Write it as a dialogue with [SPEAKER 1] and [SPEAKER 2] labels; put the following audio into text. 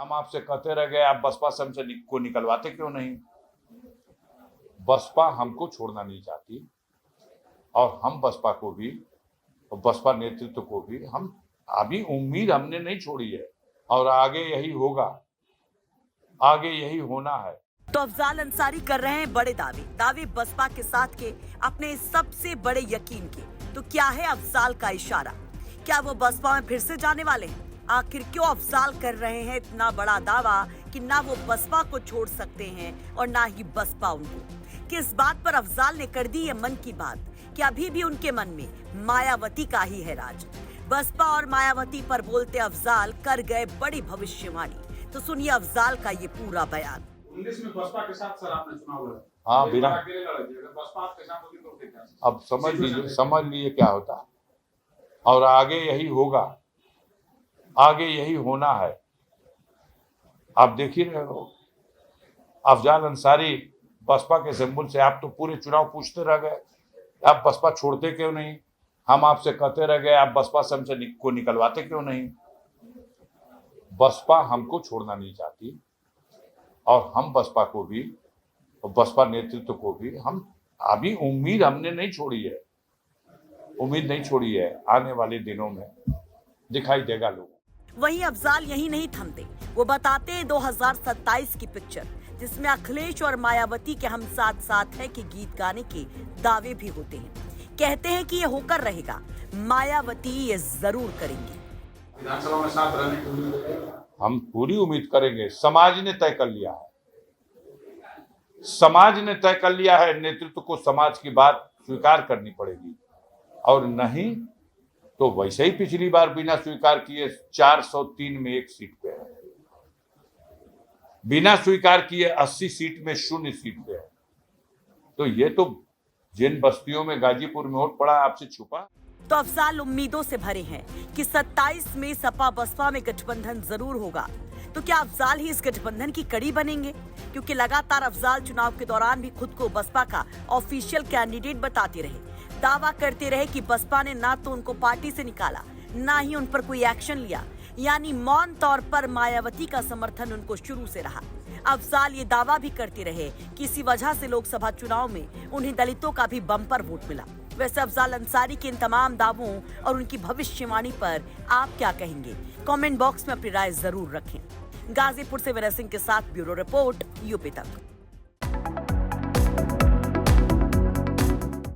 [SPEAKER 1] हम आपसे कहते रह गए, आप बसपा से हमसे को निकलवाते क्यों नहीं? बसपा हमको छोड़ना नहीं चाहती और हम बसपा को भी और बसपा नेतृत्व को भी हम अभी उम्मीद हमने नहीं छोड़ी है और आगे यही होगा, आगे यही होना है।
[SPEAKER 2] तो अफजाल अंसारी कर रहे हैं बड़े दावे बसपा के साथ के अपने सबसे बड़े यकीन के। तो क्या है अफजाल का इशारा? क्या वो बसपा में फिर से जाने वाले हैं? आखिर क्यों अफजाल कर रहे हैं इतना बड़ा दावा कि ना वो बसपा को छोड़ सकते हैं और ना ही बसपा उनको? किस बात पर अफजाल ने कर दी ये मन की बात कि अभी भी उनके मन में मायावती का ही है राज? बसपा और मायावती पर बोलते अफजाल कर गए बड़ी भविष्यवाणी। तो सुनिए अफजाल का ये पूरा बयान।
[SPEAKER 3] 19 में बसपा के साथ सर आपने चुनाव लड़ा।
[SPEAKER 1] हाँ, बिना
[SPEAKER 3] अकेले लड़े थे। अगर बसपा आपके साथ होती तो क्या?
[SPEAKER 1] अब समझ लीजिए क्या होता है और आगे यही होगा, आगे यही होना है। आप देख ही रहे हो, अफजाल अंसारी बसपा के सिंबल से आप तो पूरे चुनाव पूछते रह गए, आप बसपा छोड़ते क्यों नहीं? हम आपसे कहते रह गए, आप बसपा से हमसे को निकलवाते क्यों नहीं? बसपा हमको छोड़ना नहीं चाहती और हम बसपा को भी और बसपा नेतृत्व को भी हम अभी उम्मीद हमने नहीं छोड़ी है, उम्मीद नहीं छोड़ी है। आने वाले दिनों में दिखाई देगा लोगों।
[SPEAKER 2] वहीं अफजाल यही नहीं थमते, वो बताते हैं 2027 की पिक्चर जिसमें अखिलेश और मायावती के हम साथ साथ हैं कि गीत गाने के दावे भी होते हैं। कहते हैं कि ये होकर रहेगा, मायावती ये जरूर करेंगी।
[SPEAKER 3] विधानसभा में साथ रहने की उम्मीद
[SPEAKER 1] हम पूरी उम्मीद करेंगे। समाज ने तय कर लिया है, समाज ने तय कर लिया है, नेतृत्व को समाज की बात स्वीकार करनी पड़ेगी और नहीं तो वैसे ही पिछली बार बिना स्वीकार किए 403 में 1 सीट पे है, बिना स्वीकार किए 80 सीट में 0 सीट पे है। तो ये तो जिन बस्तियों में गाजीपुर में वोट पड़ा आपसे छुपा।
[SPEAKER 2] तो अफजाल उम्मीदों से भरे हैं कि 27 में सपा बसपा में गठबंधन जरूर होगा। तो क्या अफजाल ही इस गठबंधन की कड़ी बनेंगे? क्योंकि लगातार अफजाल चुनाव के दौरान भी खुद को बसपा का ऑफिशियल कैंडिडेट बताते रहे, दावा करते रहे कि बसपा ने ना तो उनको पार्टी से निकाला, ना ही उन पर कोई एक्शन लिया, यानी मौन तौर पर मायावती का समर्थन उनको शुरू से रहा। अफजाल ये दावा भी करते रहे कि इसी वजह से लोकसभा चुनाव में उन्हें दलितों का भी बम्पर वोट मिला। वैसे अफजाल अंसारी के इन तमाम दावों और उनकी भविष्यवाणी पर आप क्या कहेंगे? कमेंट बॉक्स में अपनी राय जरूर रखें। गाजीपुर से विनय सिंह के साथ ब्यूरो रिपोर्ट, यूपी तक।